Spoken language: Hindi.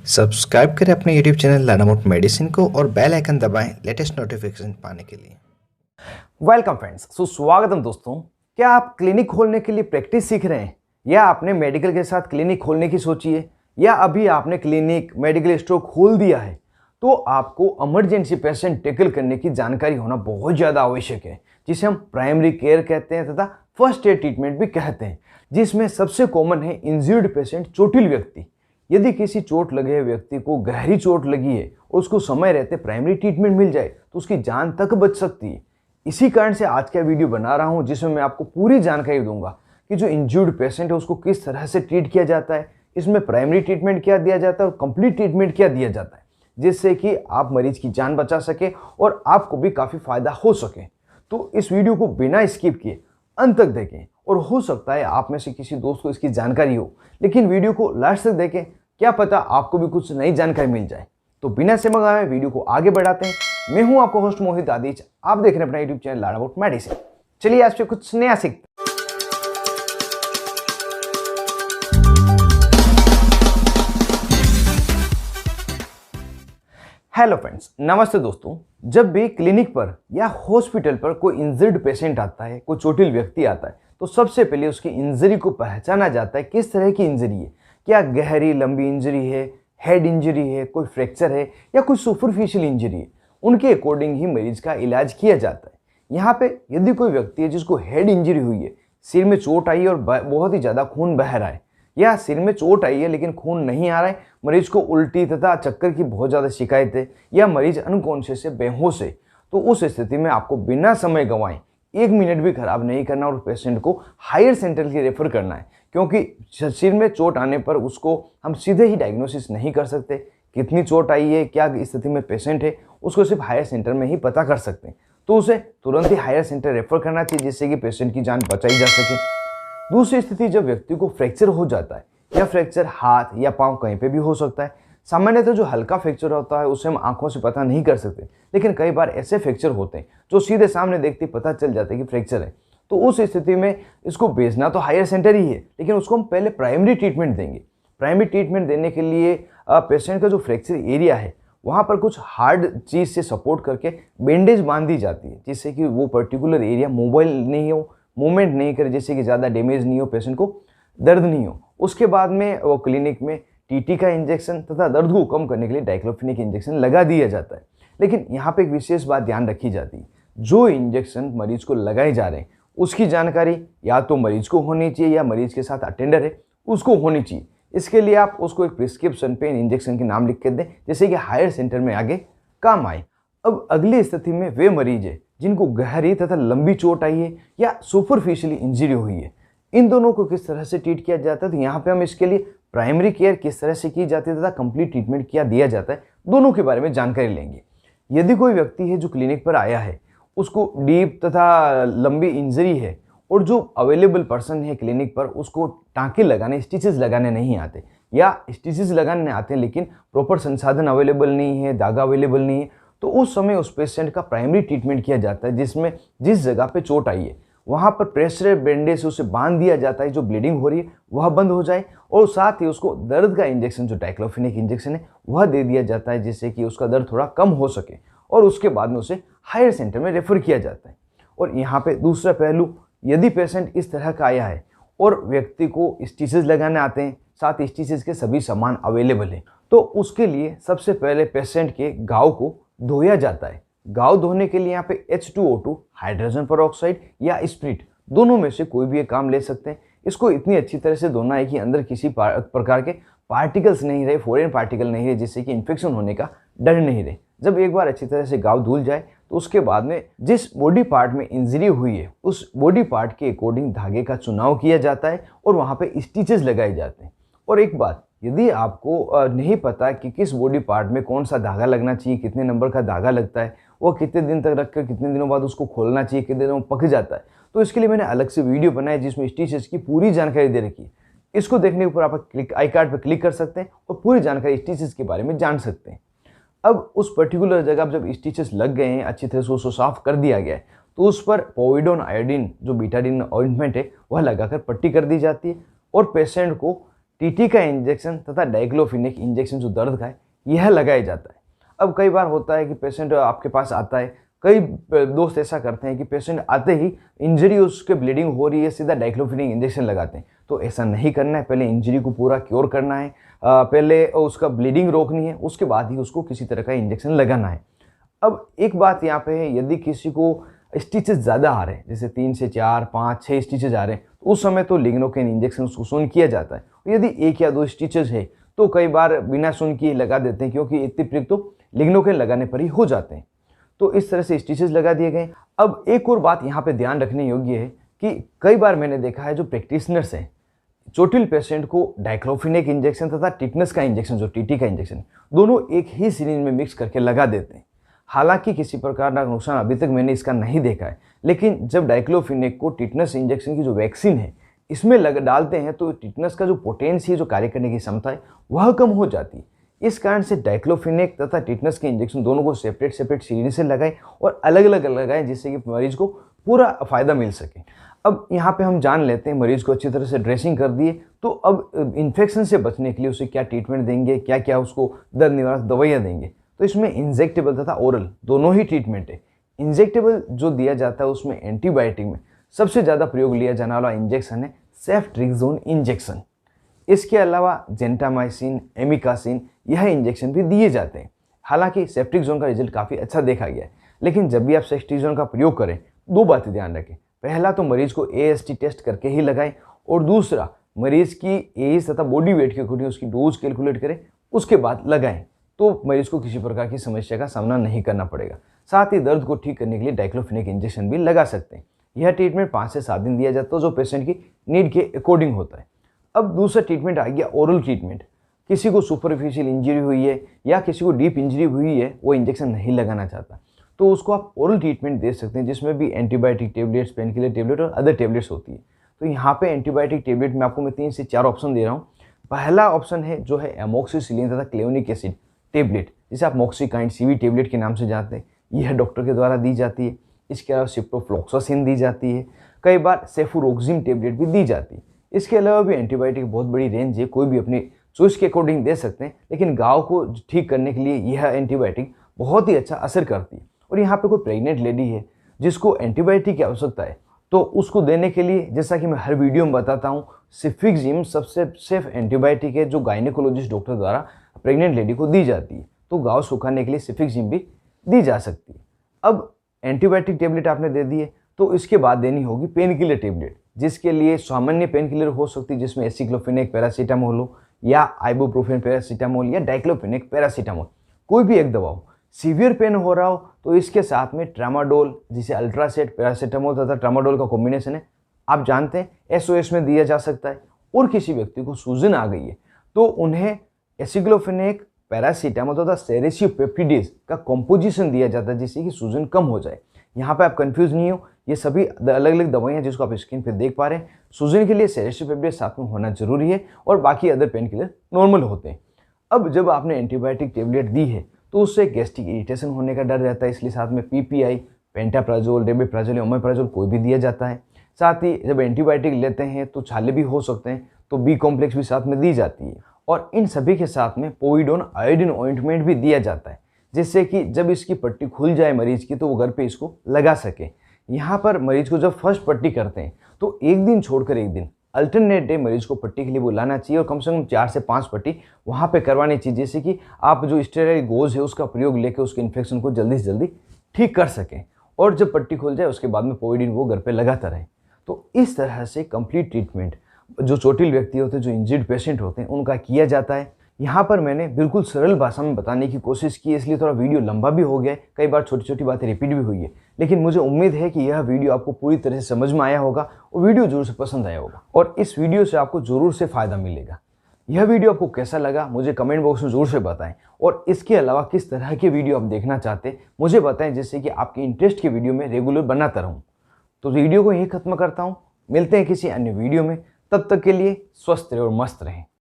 सब्सक्राइब करें अपने YouTube channel learn about medicine को और बेल आइकन दबाएं लेटेस्ट नोटिफिकेशन पाने के लिए। वेलकम फ्रेंड्स, सुस्वागतम दोस्तों। क्या आप क्लिनिक खोलने के लिए प्रैक्टिस सीख रहे हैं या आपने मेडिकल के साथ क्लिनिक खोलने की सोची है या अभी आपने क्लिनिक मेडिकल स्टोर खोल दिया है, तो आपको इमरजेंसी पेशेंट टैकल करने की जानकारी होना बहुत ज़्यादा आवश्यक है, जिसे हम प्राइमरी केयर कहते हैं तथा फर्स्ट एड ट्रीटमेंट भी कहते हैं, जिसमें सबसे कॉमन है इंजर्ड पेशेंट, चोटिल व्यक्ति। यदि किसी चोट लगे व्यक्ति को गहरी चोट लगी है और उसको समय रहते प्राइमरी ट्रीटमेंट मिल जाए तो उसकी जान तक बच सकती है। इसी कारण से आज का वीडियो बना रहा हूं, जिसमें मैं आपको पूरी जानकारी दूंगा कि जो इंजर्ड पेशेंट है उसको किस तरह से ट्रीट किया जाता है, इसमें प्राइमरी ट्रीटमेंट क्या दिया जाता है और कंप्लीट ट्रीटमेंट क्या दिया जाता है, जिससे कि आप मरीज की जान बचा सके और आपको भी काफ़ी फायदा हो सके। तो इस वीडियो को बिना स्किप किए अंत तक देखें, और हो सकता है आप में से किसी दोस्त को इसकी जानकारी हो, लेकिन वीडियो को लास्ट तक देखें, क्या पता आपको भी कुछ नई जानकारी मिल जाए। तो बिना समय गवाए वीडियो को आगे बढ़ाते हैं। मैं हूं आपका होस्ट मोहित आदिच, आप देख रहे हैं अपना YouTube channel learn about medicine. चलिए आज से कुछ नया सीखते हैं। हेलो फ्रेंड्स, नमस्ते दोस्तों। जब भी क्लिनिक पर या हॉस्पिटल पर कोई इंजर्ड पेशेंट आता है, कोई चोटिल व्यक्ति आता है, तो सबसे पहले उसकी इंजरी को पहचाना जाता है किस तरह की इंजरी है। क्या गहरी लंबी इंजरी है, हेड इंजरी है, कोई फ्रैक्चर है या कोई सुपरफिशियल इंजरी है। उनके अकॉर्डिंग ही मरीज का इलाज किया जाता है। यहाँ पे यदि कोई व्यक्ति है जिसको हेड इंजरी हुई है, सिर में चोट आई है और बहुत ही ज़्यादा खून बह रहा है, या सिर में चोट आई है लेकिन खून नहीं आ रहा है, मरीज को उल्टी तथा चक्कर की बहुत ज़्यादा शिकायत है, या मरीज अनकॉन्शियस है, बेहोश है, तो उस स्थिति में आपको बिना समय गंवाए 1 मिनट भी खराब नहीं करना और पेशेंट को हायर सेंटर की रेफर करना है। क्योंकि सिर में चोट आने पर उसको हम सीधे ही डायग्नोसिस नहीं कर सकते, कितनी चोट आई है, क्या स्थिति में पेशेंट है, उसको सिर्फ हायर सेंटर में ही पता कर सकते हैं। तो उसे तुरंत ही हायर सेंटर रेफर करना चाहिए, जिससे कि पेशेंट की जान बचाई जा सके। दूसरी स्थिति, जब व्यक्ति को फ्रैक्चर हो जाता है, या फ्रैक्चर हाथ या पाँव कहीं पे भी हो सकता है। सामान्यतः जो हल्का फ्रैक्चर होता है उसे हम आंखों से पता नहीं कर सकते, लेकिन कई बार ऐसे फ्रैक्चर होते हैं जो सीधे सामने देखते पता चल जाता है कि फ्रैक्चर है। तो उस स्थिति में इसको भेजना तो हायर सेंटर ही है, लेकिन उसको हम पहले प्राइमरी ट्रीटमेंट देंगे। प्राइमरी ट्रीटमेंट देने के लिए पेशेंट का जो फ्रैक्चर एरिया है वहाँ पर कुछ हार्ड चीज़ से सपोर्ट करके बैंडेज बांध दी जाती है, जिससे कि वो पर्टिकुलर एरिया मोबाइल नहीं हो, मूवमेंट नहीं करे, जिससे कि ज़्यादा डैमेज नहीं हो, पेशेंट को दर्द नहीं हो। उसके बाद में वो क्लिनिक में टीटी का इंजेक्शन तथा दर्द को कम करने के लिए डाइक्लोफिनेक इंजेक्शन लगा दिया जाता है। लेकिन यहाँ पे एक विशेष बात ध्यान रखी जाती है, जो इंजेक्शन मरीज को लगाए जा रहे हैं उसकी जानकारी या तो मरीज को होनी चाहिए या मरीज के साथ अटेंडर है उसको होनी चाहिए। इसके लिए आप उसको एक प्रिस्क्रिप्शन पे इंजेक्शन के नाम लिख के दें, जैसे कि हायर सेंटर में आगे काम आए। अब अगली स्थिति में वे मरीज है जिनको गहरी तथा लंबी चोट आई है या सुपरफिशियली इंजरी हुई है। इन दोनों को किस तरह से ट्रीट किया जाता है, तो यहाँ पे हम इसके लिए प्राइमरी केयर किस तरह से की जाती है तथा कंप्लीट ट्रीटमेंट क्या दिया जाता है, दोनों के बारे में जानकारी लेंगे। यदि कोई व्यक्ति है जो क्लिनिक पर आया है, उसको डीप तथा लंबी इंजरी है और जो अवेलेबल पर्सन है क्लिनिक पर उसको टाँके लगाने, स्टिचेस लगाने नहीं आते, या स्टिचेस लगाने आते हैं लेकिन प्रॉपर संसाधन अवेलेबल नहीं है, धागा अवेलेबल नहीं है, तो उस समय उस पेशेंट का प्राइमरी ट्रीटमेंट किया जाता है, जिसमें जिस जगह पे चोट आई है वहाँ पर प्रेशर बैंडेज से उसे बांध दिया जाता है, जो ब्लीडिंग हो रही है वह बंद हो जाए, और साथ ही उसको दर्द का इंजेक्शन जो डाइक्लोफिनेक इंजेक्शन है वह दे दिया जाता है, जिससे कि उसका दर्द थोड़ा कम हो सके, और उसके बाद में उसे हायर सेंटर में रेफर किया जाता है। और यहाँ पे दूसरा पहलू, यदि पेशेंट इस तरह का आया है और व्यक्ति को स्टिचेस लगाने आते हैं, साथ ही स्टिचेस के सभी सामान अवेलेबल है, तो उसके लिए सबसे पहले पेशेंट के घाव को धोया जाता है। घाव धोने के लिए यहाँ पे H2O2, हाइड्रोजन पेरोक्साइड या स्प्रिट, दोनों में से कोई भी एक काम ले सकते हैं। इसको इतनी अच्छी तरह से धोना है कि अंदर किसी प्रकार के पार्टिकल्स नहीं रहे, फॉरेन पार्टिकल नहीं रहे, जिससे कि इन्फेक्शन होने का डर नहीं रहे। जब एक बार अच्छी तरह से घाव धुल जाए तो उसके बाद में जिस बॉडी पार्ट में इंजरी हुई है उस बॉडी पार्ट के अकॉर्डिंग धागे का चुनाव किया जाता है और वहाँ पे स्टिचेस लगाए जाते हैं। और एक बात, यदि आपको नहीं पता कि किस बॉडी पार्ट में कौन सा धागा लगना चाहिए, कितने नंबर का धागा लगता है, वो कितने दिन तक रखकर कितने दिनों बाद उसको खोलना चाहिए, कितने दिनों में पक जाता है, तो इसके लिए मैंने अलग से वीडियो बनाया जिसमें स्टिचेस की पूरी जानकारी दे रखी है। इसको देखने के ऊपर आप आई कार्ड पर क्लिक कर सकते हैं और पूरी जानकारी स्टिचेस के बारे में जान सकते हैं। अब उस पर्टिकुलर जगह पर जब स्टिचेस लग गए हैं, अच्छी तरह से उसको साफ कर दिया गया है, तो उस पर पोविडोन आयोडीन जो बीटाडीन ऑइंटमेंट है वह लगाकर पट्टी कर दी जाती है, और पेशेंट को टीटी का इंजेक्शन तथा डाइक्लोफिनेक इंजेक्शन जो दर्द का है यह लगाया जाता है। अब कई बार होता है कि पेशेंट आपके पास आता है, कई दोस्त ऐसा करते हैं कि पेशेंट आते ही इंजरी उसके ब्लीडिंग हो रही है, सीधा डाइक्लोफिनेक इंजेक्शन लगाते हैं। तो ऐसा नहीं करना है, पहले इंजरी को पूरा क्योर करना है, पहले उसका ब्लीडिंग रोकनी है, उसके बाद ही उसको किसी तरह का इंजेक्शन लगाना है। अब एक बात यहाँ पे है, यदि किसी को स्टिचेस ज़्यादा आ रहे हैं, जैसे 3 से 4, 5, 6 स्टिचेस आ रहे हैं, तो उस समय तो लिग्नोकेन इंजेक्शन उसको सुन किया जाता है। यदि 1 या 2 स्टिचेस है तो कई बार बिना सुन किए लगा देते हैं, क्योंकि इतनी प्रिक तो लिग्नोकेन लगाने पर ही हो जाते हैं। तो इस तरह से स्टिचेस लगा दिए गए। अब एक और बात यहाँ पे ध्यान रखने योग्य है कि कई बार मैंने देखा है जो प्रैक्टिशनर्स हैं चोटिल पेशेंट को डाइक्लोफिनेक इंजेक्शन तथा टिटनेस का इंजेक्शन जो टीटी का इंजेक्शन दोनों एक ही सिरिंज में मिक्स करके लगा देते हैं। हालांकि किसी प्रकार का नुकसान अभी तक मैंने इसका नहीं देखा है, लेकिन जब डाइक्लोफिनेक को टिटनेस इंजेक्शन की जो वैक्सीन है इसमें डालते हैं तो टिटनेस का जो पोटेंसी जो कार्य करने की क्षमता है वह कम हो जाती है। इस कारण से डाइक्लोफिनेक तथा टिटनेस के इंजेक्शन दोनों को सेपरेट सिरिंज से लगाएं और अलग अलग लगाएं, जिससे कि मरीज को पूरा फायदा मिल सके। अब यहाँ पे हम जान लेते हैं, मरीज को अच्छी तरह से ड्रेसिंग कर दिए, तो अब इन्फेक्शन से बचने के लिए उसे क्या ट्रीटमेंट देंगे, क्या क्या उसको दर्द निवारक दवाइयाँ देंगे। तो इसमें इंजेक्टेबल तथा ओरल दोनों ही ट्रीटमेंट है। इंजेक्टेबल जो दिया जाता है उसमें एंटीबायोटिक में सबसे ज़्यादा प्रयोग लिया जाने वाला इंजेक्शन है सेफ्ट्रिक्सोन इंजेक्शन। इसके अलावा जेंटामाइसिन, एमिकासिन यह इंजेक्शन भी दिए जाते हैं। हालांकि सेफ्ट्रिक्सोन का रिजल्ट काफ़ी अच्छा देखा गया है, लेकिन जब भी आप सेफ्ट्रिक्सोन का प्रयोग करें 2 बातें ध्यान रखें। पहला तो मरीज को AST टेस्ट करके ही लगाएं, और दूसरा मरीज की एज तथा बॉडी वेट के अकॉर्डिंग उसकी डोज कैलकुलेट करें, उसके बाद लगाएं, तो मरीज को किसी प्रकार की समस्या का सामना नहीं करना पड़ेगा। साथ ही दर्द को ठीक करने के लिए डाइक्लोफिनेक इंजेक्शन भी लगा सकते हैं। यह ट्रीटमेंट 5 से 7 दिन दिया जाता है, जो पेशेंट की नीड के अकॉर्डिंग होता है। अब दूसरा ट्रीटमेंट आ गया ओरल ट्रीटमेंट। किसी को सुपरफिशियल इंजरी हुई है या किसी को डीप इंजरी हुई है, वो इंजेक्शन नहीं लगाना चाहता, तो उसको आप ओरल ट्रीटमेंट दे सकते हैं, जिसमें भी antibiotic tablets, pain killer tablet और अदर टेबलेट्स होती है। तो यहाँ पे एंटीबायोटिक टेबलेट में आपको मैं 3 से 4 ऑप्शन दे रहा हूँ। पहला ऑप्शन है जो है एमोक्सिसिलिन तथा क्लेवनिक एसिड टेबलेट, जिसे आप मॉक्सिकाइंड CV टेबलेट के नाम से जानते हैं। यह डॉक्टर के द्वारा दी जाती है। इसके अलावा सिप्रोफ्लॉक्सासिन दी जाती है, कई बार सेफुरोक्सिम टेबलेट भी दी जाती है। इसके अलावा भी एंटीबायोटिक बहुत बड़ी रेंज है, कोई भी अपनी चॉइस के अकॉर्डिंग दे सकते हैं, लेकिन घाव को ठीक करने के लिए यह एंटीबायोटिक बहुत ही अच्छा असर करती है। और यहाँ पे कोई प्रेग्नेंट लेडी है जिसको एंटीबायोटिक की आवश्यकता है, तो उसको देने के लिए, जैसा कि मैं हर वीडियो में बताता हूँ, सिफिक्जिम सबसे सेफ एंटीबायोटिक है जो गायनेकोलॉजिस्ट डॉक्टर द्वारा प्रेग्नेंट लेडी को दी जाती है। तो घाव सुखाने के लिए सिफिक्जिम भी दी जा सकती है। अब एंटीबायोटिक टेबलेट आपने दे दी है, तो इसके बाद देनी होगी पेन किलर टेबलेट, जिसके लिए सामान्य पेन किलर हो सकती है, जिसमें एसिक्लोफिनेक पैरासीटामोल हो, या आइबुप्रोफेन पैरासीटामोल, या डाइक्लोफिनेक पैरासीटामोल, कोई भी एक दवा हो। सीवियर पेन हो रहा हो तो इसके साथ में ट्रामाडोल, जिसे अल्ट्रासेट, पैरासीटामोल तथा ट्रामाडोल का कॉम्बिनेशन है, आप जानते हैं SOS में दिया जा सकता है। और किसी व्यक्ति को सूजन आ गई है तो उन्हें एसिक्लोफिनेक, पैरासीटामोल तथा सेरेसियोपेप्टिडेज का कॉम्पोजिशन दिया जाता है, जिससे कि सूजन कम हो जाए। यहाँ पे आप कंफ्यूज नहीं हो, ये सभी अलग अलग दवाइयाँ जिसको आप स्क्रीन पे देख पा रहे हैं। सूजन के लिए सेरेसियोपेप्टिडेज साथ में होना जरूरी है, और बाकी अदर पेन किलर नॉर्मल होते हैं। अब जब आपने एंटीबायोटिक टेबलेट दी है तो उससे गैस्ट्रिक इरिटेशन होने का डर रहता है, इसलिए साथ में PPI, पेंटाप्राजोल, डेबिप्राजोल, ओमेप्राजोल कोई भी दिया जाता है। साथ ही जब एंटीबायोटिक लेते हैं तो छाले भी हो सकते हैं, तो B कॉम्प्लेक्स भी साथ में दी जाती है। और इन सभी के साथ में पोविडोन आयोडीन ऑइंटमेंट भी दिया जाता है, जिससे कि जब इसकी पट्टी खुल जाए मरीज की तो वो घर पे इसको लगा सके। यहाँ पर मरीज को जब फर्स्ट पट्टी करते हैं तो एक दिन छोड़कर एक दिन अल्टरनेट डे मरीज को पट्टी के लिए बुलाना चाहिए, और कम से कम 4 से 5 पट्टी वहाँ पे करवानी चाहिए, जिससे कि आप जो स्टेरॉइड गोज है उसका प्रयोग लेकर उसके इन्फेक्शन को जल्दी से जल्दी ठीक कर सकें। और जब पट्टी खुल जाए उसके बाद में पोविडीन वो घर पे लगाता रहे। तो इस तरह से कंप्लीट ट्रीटमेंट जो चोटिल व्यक्ति होते हैं, जो इंजर्ड पेशेंट होते हैं, उनका किया जाता है। यहाँ पर मैंने बिल्कुल सरल भाषा में बताने की कोशिश की, इसलिए थोड़ा वीडियो लंबा भी हो गया है, कई बार छोटी छोटी बातें रिपीट भी हुई है, लेकिन मुझे उम्मीद है कि यह वीडियो आपको पूरी तरह से समझ में आया होगा और वीडियो जरूर से पसंद आया होगा, और इस वीडियो से आपको जरूर से फायदा मिलेगा। यह वीडियो आपको कैसा लगा मुझे कमेंट बॉक्स में जरूर से बताएं, और इसके अलावा किस तरह के वीडियो आप देखना चाहते हैं मुझे बताएं, जिससे कि आपके इंटरेस्ट के वीडियो में रेगुलर बनाता रहूँ। तो वीडियो को यहीं खत्म करता हूँ, मिलते हैं किसी अन्य वीडियो में, तब तक के लिए स्वस्थ रहें और मस्त रहें।